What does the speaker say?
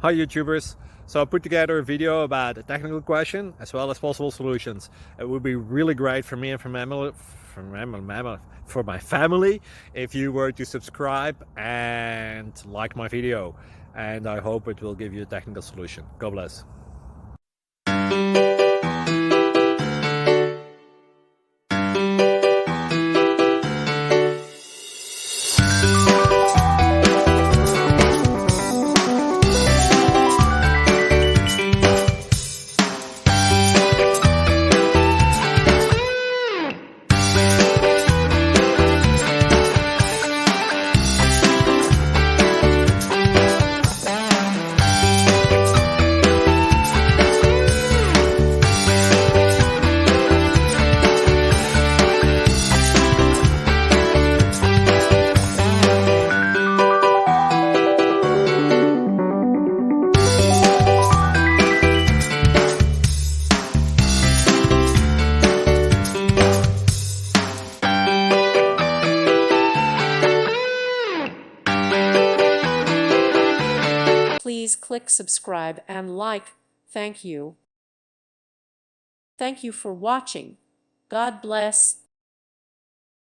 Hi YouTubers! So I put together a video about a technical question as well as possible solutions. It would be really great for me and for my family if you were to subscribe and like my video, and I hope it will give you a technical solution. God bless. Please click subscribe and like. Thank you. Thank you for watching. God bless.